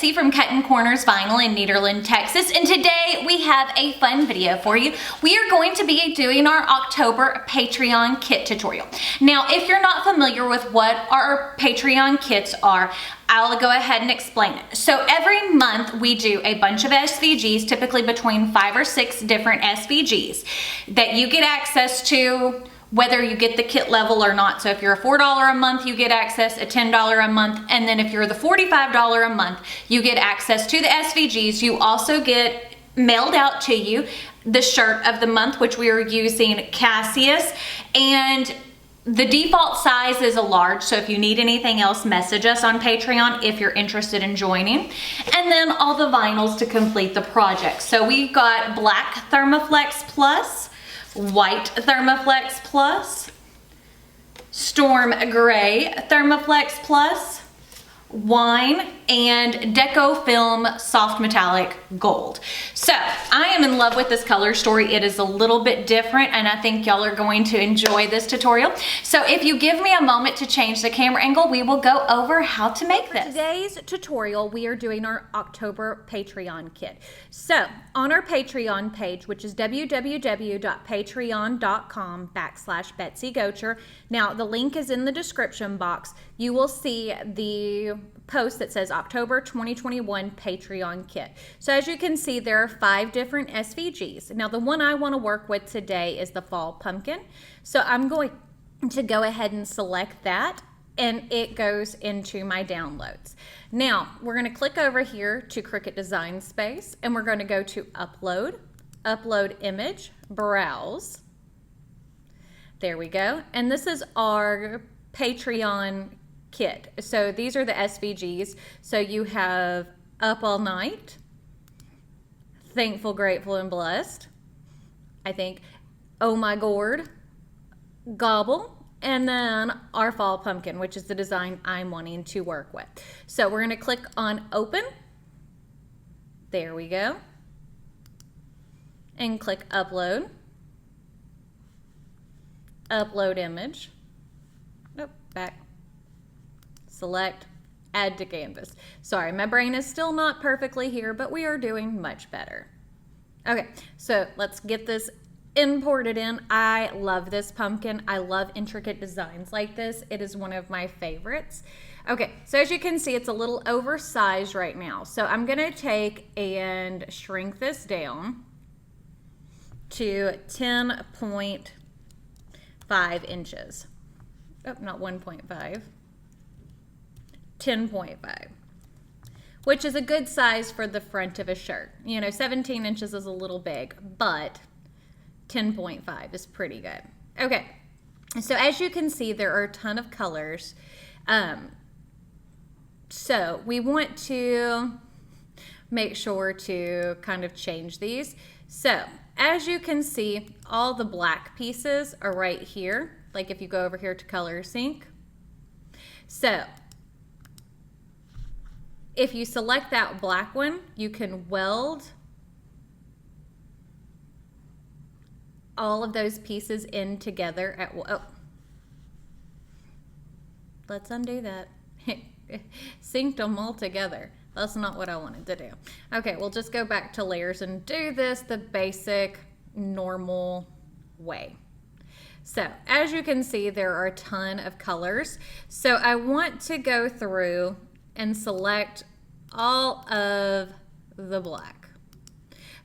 Betsy from Cuttin Corners Vinyl in Nederland, Texas, and today we have a fun video for you. We are going to be doing our October Patreon kit tutorial. Now, if you're not familiar with what our Patreon kits are, I'll go ahead and explain it. So every month we do a bunch of SVGs, typically between 5 or 6 different SVGs that you get access to, whether you get the kit level or not. So if you're a $4 a month, you get access, a $10 a month, and then if you're the $45 a month, you get access to the SVGs. You also get mailed out to you the shirt of the month, which we are using Cassius, and the default size is a large, so if you need anything else, message us on Patreon if you're interested in joining. And then all the vinyls to complete the project. So we've got black Thermaflex Plus, white Thermaflex Plus, storm gray Thermaflex Plus, wine, and Deco Film Soft Metallic Gold. So I am in love with this color story. It is a little bit different, and I think y'all are going to enjoy this tutorial. So if you give me a moment to change the camera angle, we will go over how to make this. For today's tutorial, we are doing our October Patreon kit. So on our Patreon page, which is www.patreon.com/BetsyGocher. Now the link is in the description box. You will see the post that says October 2021 Patreon kit. So as you can see, there are 5 different SVGs. Now the one I want to work with today is the fall pumpkin. So I'm going to go ahead and select that, and it goes into my downloads. Now we're going to click over here to Cricut Design Space, and we're going to go to Upload, Upload Image, Browse. There we go. And this is our Patreon kit. So these are the SVGs. So you have Up All Night, Thankful, Grateful, and Blessed, I think, Oh My Gourd, Gobble, and then our fall pumpkin, which is the design I'm wanting to work with. So we're going to click on Open. There we go. And click Upload. Upload image. Nope, back. Select, add to canvas. Sorry, my brain is still not perfectly here, but we are doing much better. Okay, so let's get this imported in. I love this pumpkin. I love intricate designs like this. It is one of my favorites. Okay, so as you can see, it's a little oversized right now. So I'm gonna take and shrink this down to 10.5 inches. Oh, not 1.5. 10.5, which is a good size for the front of a shirt. You know, 17 inches is a little big, but 10.5 is pretty good. Okay, so as you can see, there are a ton of colors. So we want to make sure to kind of change these. So as you can see, all the black pieces are right here. Like if you go over here to Color Sync. So if you select that black one, you can weld all of those pieces in together at oh. Let's undo that. Synced them all together. That's not what I wanted to do. Okay, we'll just go back to layers and do this the basic, normal way. So as you can see, there are a ton of colors. So I want to go through and select all of the black,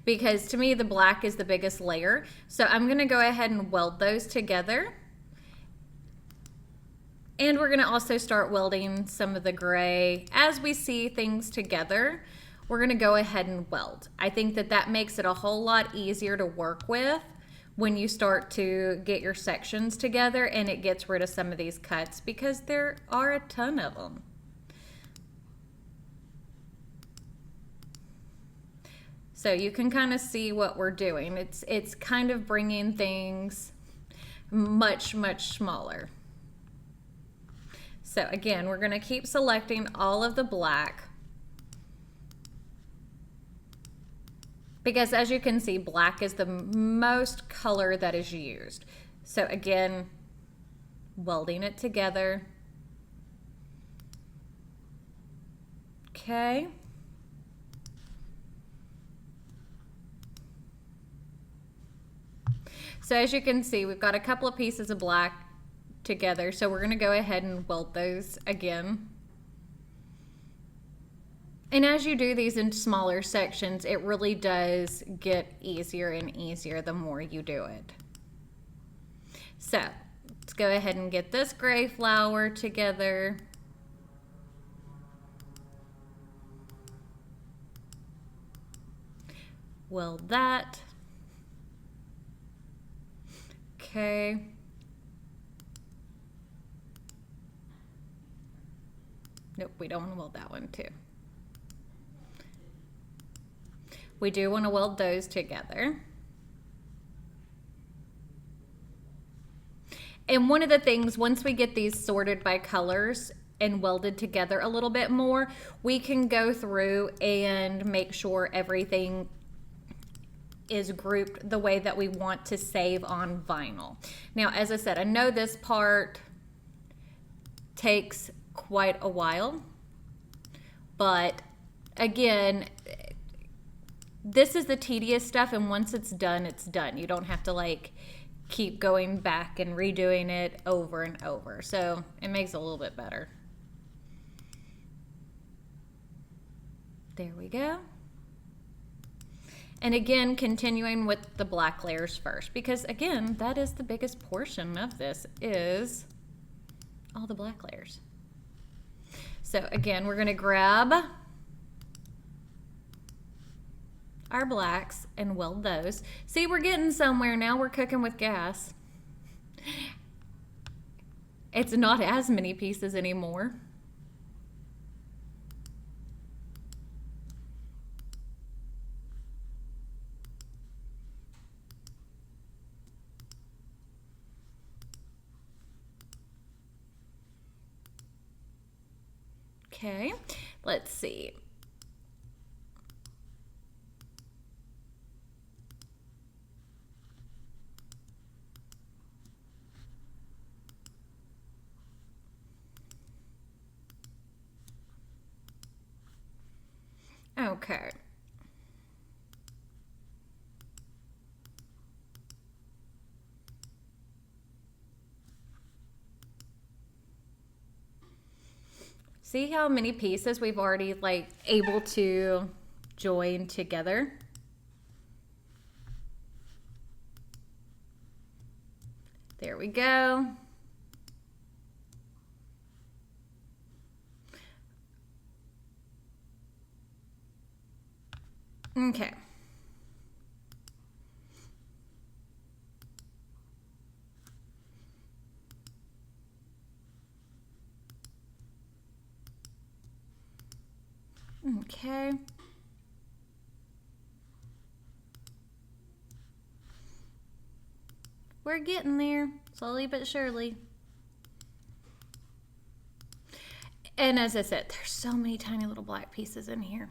because to me the black is the biggest layer. So I'm going to go ahead and weld those together, and we're going to also start welding some of the gray. As we see things together, we're going to go ahead and weld. I think that that makes it a whole lot easier to work with when you start to get your sections together, and it gets rid of some of these cuts because there are a ton of them. So you can kind of see what we're doing. It's kind of bringing things much, much smaller. So again, we're going to keep selecting all of the black, because as you can see, black is the most color that is used. So again, welding it together. Okay. So as you can see, we've got a couple of pieces of black together, so we're going to go ahead and weld those again. And as you do these in smaller sections, it really does get easier and easier the more you do it. So let's go ahead and get this gray flower together. Weld that. Okay. Nope, we don't want to weld that one too. We do want to weld those together. And one of the things, once we get these sorted by colors and welded together a little bit more, we can go through and make sure everything is grouped the way that we want to save on vinyl. Now, as I said, I know this part takes quite a while, but again, this is the tedious stuff, and once it's done, it's done. You don't have to like keep going back and redoing it over and over. So it makes it a little bit better. There we go. And again, continuing with the black layers first, because again, that is the biggest portion of this, is all the black layers. So again, we're gonna grab our blacks and weld those. See, we're getting somewhere now. We're cooking with gas. It's not as many pieces anymore. Okay, let's see. Okay. See how many pieces we've already like able to join together? There we go. Okay. Okay. We're getting there, slowly but surely. And as I said, there's so many tiny little black pieces in here.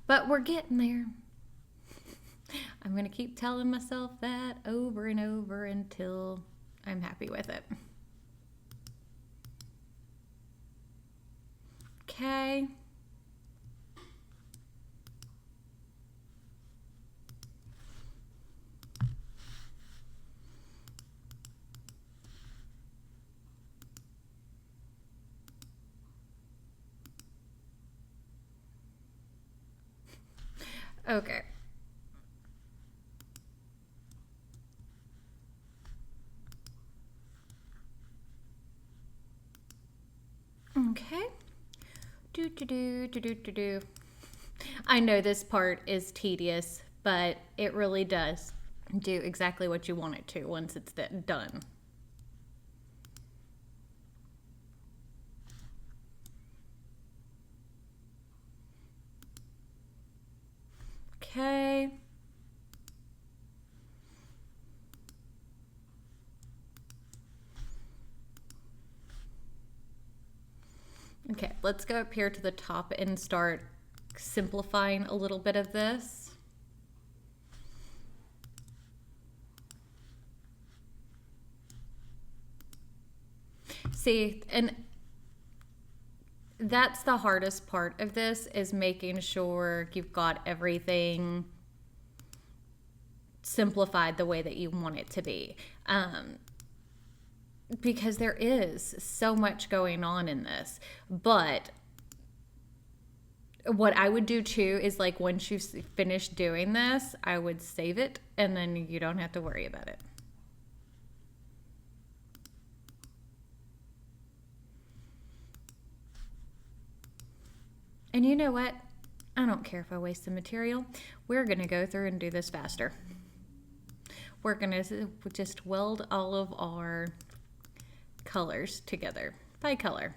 But we're getting there. I'm going to keep telling myself that over and over until I'm happy with it. Okay. Okay. Okay. Do. I know this part is tedious, but it really does do exactly what you want it to once it's done. Okay. Okay, let's go up here to the top and start simplifying a little bit of this. See, and that's the hardest part of this, is making sure you've got everything simplified the way that you want it to be. Because there is so much going on in this. But what I would do too is, like, once you finish doing this, I would save it, and then you don't have to worry about it. And you know what? I don't care if I waste the material. We're going to go through and do this faster. We're going to just weld all of our colors together by color.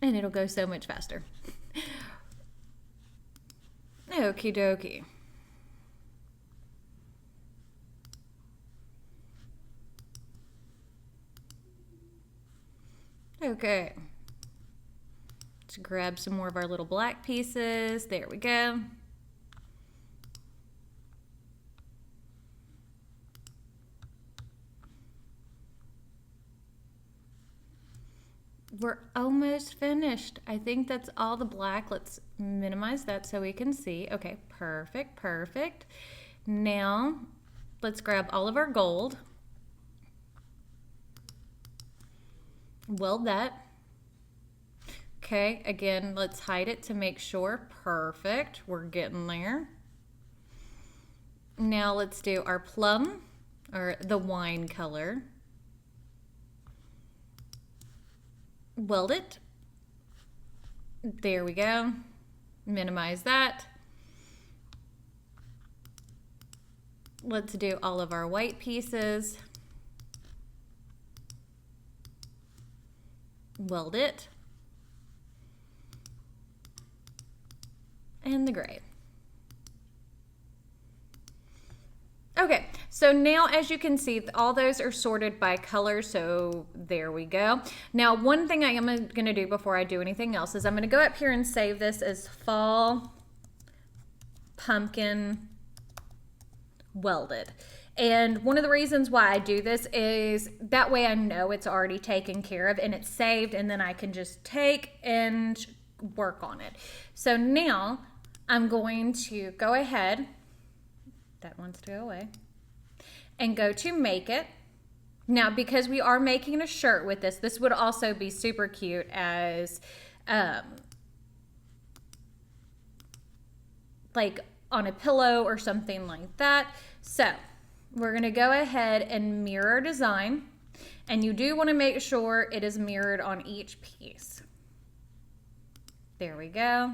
And it'll go so much faster. Okie dokie. Okay. Let's grab some more of our little black pieces. There we go. We're almost finished. I think that's all the black. Let's minimize that so we can see. Okay, perfect, perfect. Now, let's grab all of our gold. Weld that. Okay, again, let's hide it to make sure. Perfect, we're getting there. Now let's do our plum, or the wine color. Weld it. There we go. Minimize that. Let's do all of our white pieces. Weld it. And the gray. Okay, so now as you can see, all those are sorted by color, so there we go. Now, one thing I am going to do before I do anything else is I'm going to go up here and save this as fall pumpkin welded. And one of the reasons why I do this is that way I know it's already taken care of and it's saved, and then I can just take and work on it. So now I'm going to go ahead, that wants to go away, and go to make it. Now, because we are making a shirt with this, this would also be super cute as like on a pillow or something like that. So we're going to go ahead and mirror design, and you do want to make sure it is mirrored on each piece. There we go.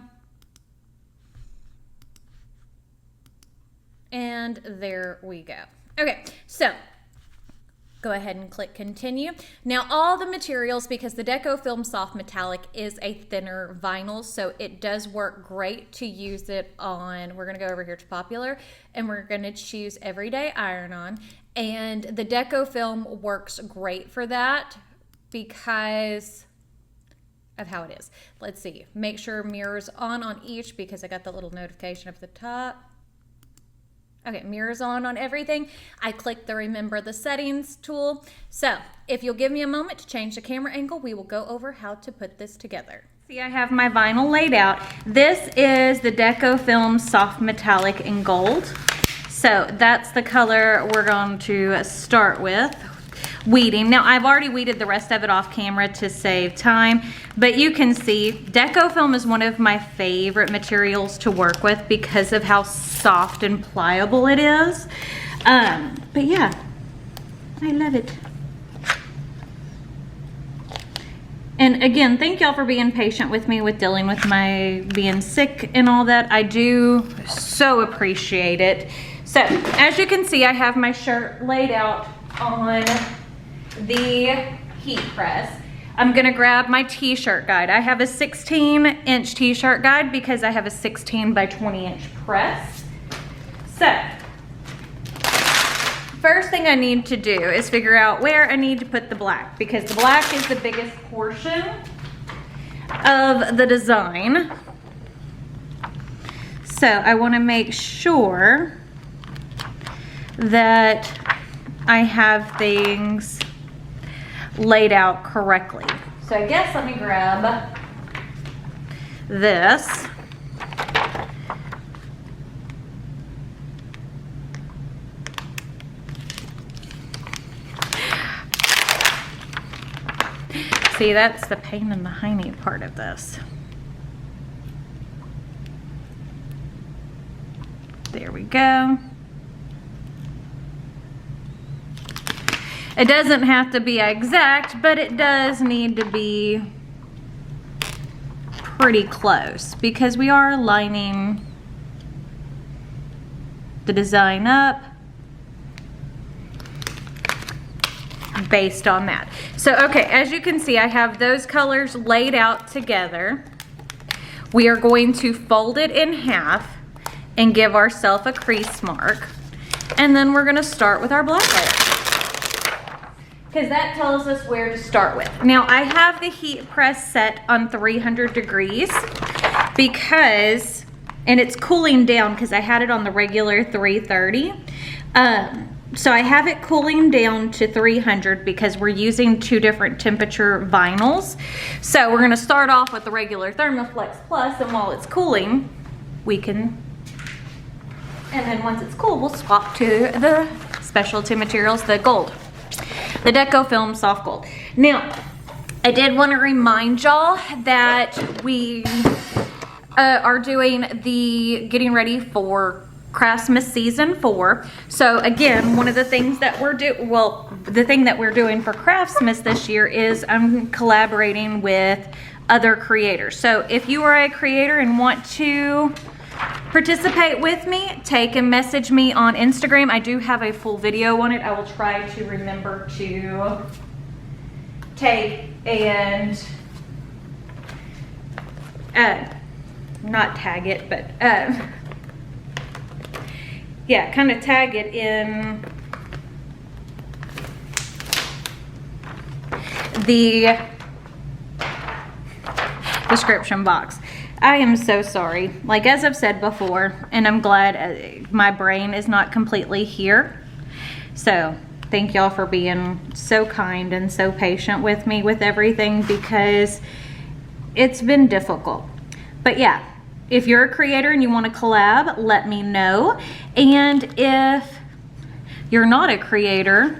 And there we go. Okay, so go ahead and click continue. Now all the materials, because the Deco Film Soft Metallic is a thinner vinyl, so it does work great to use it on, we're gonna go over here to Popular, and we're gonna choose Everyday Iron-On. And the Deco Film works great for that because of how it is. Let's see, make sure mirrors on each, because I got the little notification up the top. Okay, mirrors on everything. I click the remember the settings tool. So if you'll give me a moment to change the camera angle, we will go over how to put this together. See, I have my vinyl laid out. This is the Deco Film Soft Metallic in gold. So that's the color we're going to start with. Weeding. Now I've already weeded the rest of it off camera to save time, but you can see Deco Film is one of my favorite materials to work with because of how soft and pliable it is. But yeah, I love it. And again, thank y'all for being patient with me with dealing with my being sick and all that. I do so appreciate it. So as you can see, I have my shirt laid out on the heat press. I'm gonna grab my t-shirt guide. I have a 16-inch t-shirt guide because I have a 16 by 20-inch press. So first thing I need to do is figure out where I need to put the black, because the black is the biggest portion of the design. So I want to make sure that I have things laid out correctly. So I guess let me grab this. See, that's the pain in the hiney part of this. There we go. It doesn't have to be exact, but it does need to be pretty close because we are lining the design up based on that. So, okay, as you can see, I have those colors laid out together. We are going to fold it in half and give ourselves a crease mark. And then we're gonna start with our black layer, because that tells us where to start with. Now, I have the heat press set on 300 degrees because, and it's cooling down because I had it on the regular 330. So I have it cooling down to 300 because we're using 2 different temperature vinyls. So we're gonna start off with the regular Thermoflex Plus, and while it's cooling, we can, and then once it's cool, we'll swap to the specialty materials, the gold, the Deco Film Soft Gold. Now, I did want to remind y'all that we are doing the getting ready for Craftsmas season 4. So again, one of the things that we're the thing that we're doing for Craftsmas this year is I'm collaborating with other creators. So if you are a creator and want to participate with me, take and message me on Instagram. I do have a full video on it. I will try to remember to take and not tag it, but yeah, kind of tag it in the description box. I am so sorry. Like, as I've said before, and I'm glad my brain is not completely here. So thank y'all for being so kind and so patient with me with everything, because it's been difficult. But yeah, if you're a creator and you want to collab, let me know. And if you're not a creator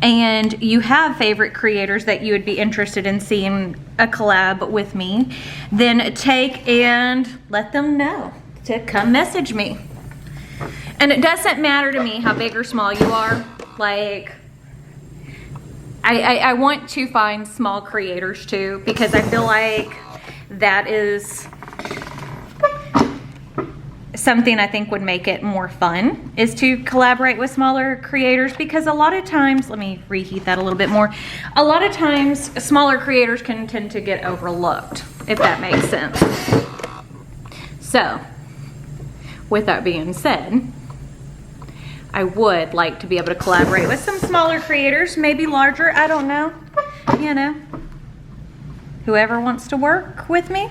and you have favorite creators that you would be interested in seeing a collab with me, then take and let them know to come message me. And it doesn't matter to me how big or small you are. Like, I want to find small creators too, because I feel like that is something I think would make it more fun, is to collaborate with smaller creators, because a lot of times, let me reheat that a little bit more, a lot of times smaller creators can tend to get overlooked, if that makes sense. So with that being said, I would like to be able to collaborate with some smaller creators, maybe larger, I don't know, you know, whoever wants to work with me.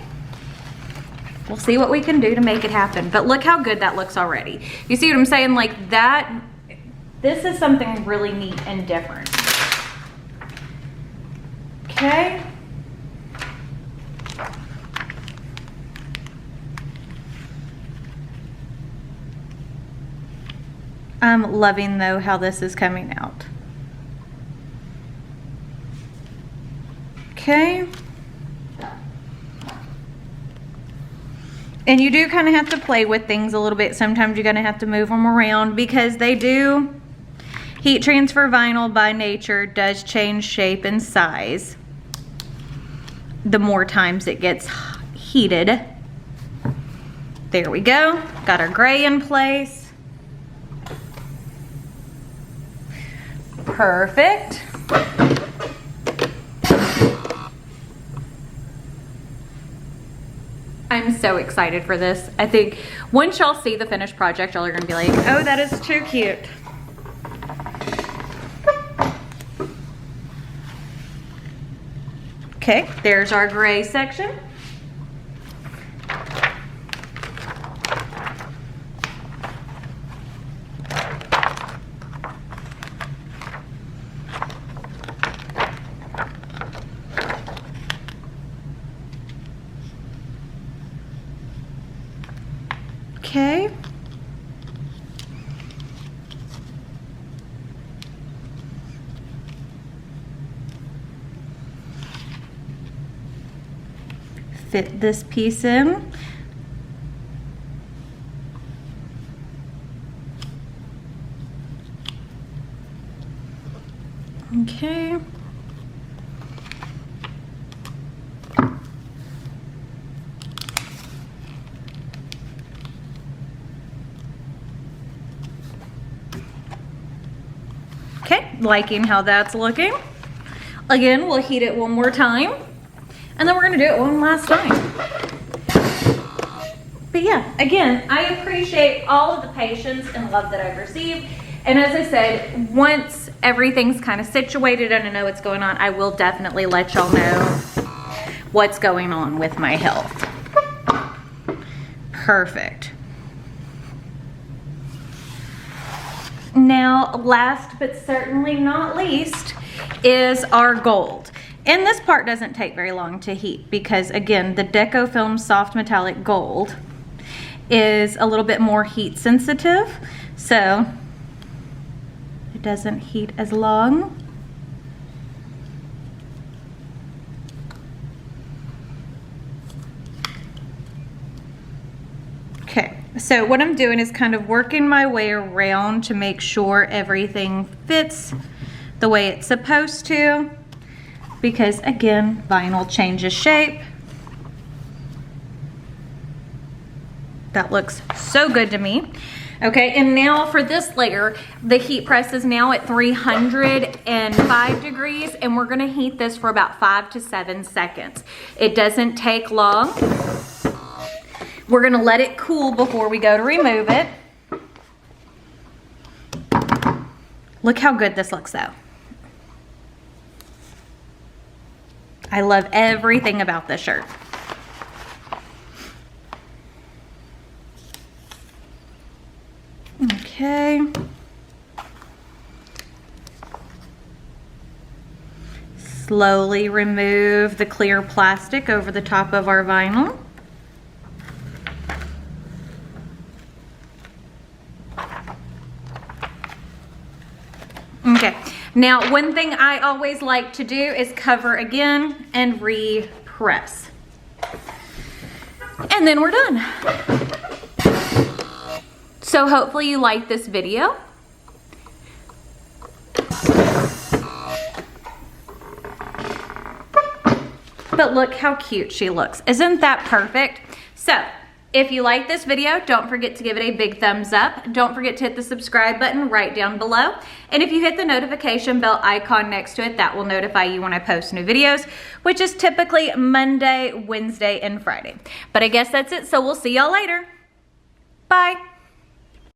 We'll see what we can do to make it happen. But look how good that looks already. You see what I'm saying? Like that, this is something really neat and different. Okay. I'm loving though how this is coming out. Okay. And you do kind of have to play with things a little bit. Sometimes you're going to have to move them around, because they do, heat transfer vinyl by nature does change shape and size the more times it gets heated. There we go. Got our gray in place. Perfect. I'm so excited for this. I think once y'all see the finished project, y'all are gonna be like, oh, that is too cute. Okay, there's our gray section. fit this piece in. Okay. Okay, liking how that's looking. Again, we'll heat it one more time, and then we're gonna do it one last time. But yeah, again, I appreciate all of the patience and love that I've received. And as I said, once everything's kind of situated and I know what's going on, I will definitely let y'all know what's going on with my health. Perfect. Now, last but certainly not least is our gold. And this part doesn't take very long to heat because, again, the Deco Film Soft Metallic Gold is a little bit more heat sensitive, so it doesn't heat as long. Okay, so what I'm doing is kind of working my way around to make sure everything fits the way it's supposed to, because again, vinyl changes shape. That looks so good to me. Okay, and now for this layer, the heat press is now at 305 degrees, and we're gonna heat this for about 5 to 7 seconds. It doesn't take long. We're gonna let it cool before we go to remove it. Look how good this looks though. I love everything about this shirt. Okay. Slowly remove the clear plastic over the top of our vinyl. Okay, now one thing I always like to do is cover again and re-press. And then we're done. So hopefully you like this video. But look how cute she looks. Isn't that perfect? So if you like this video, don't forget to give it a big thumbs up. Don't forget to hit the subscribe button right down below. And if you hit the notification bell icon next to it, that will notify you when I post new videos, which is typically Monday, Wednesday, and Friday. But I guess that's it, so we'll see y'all later. Bye.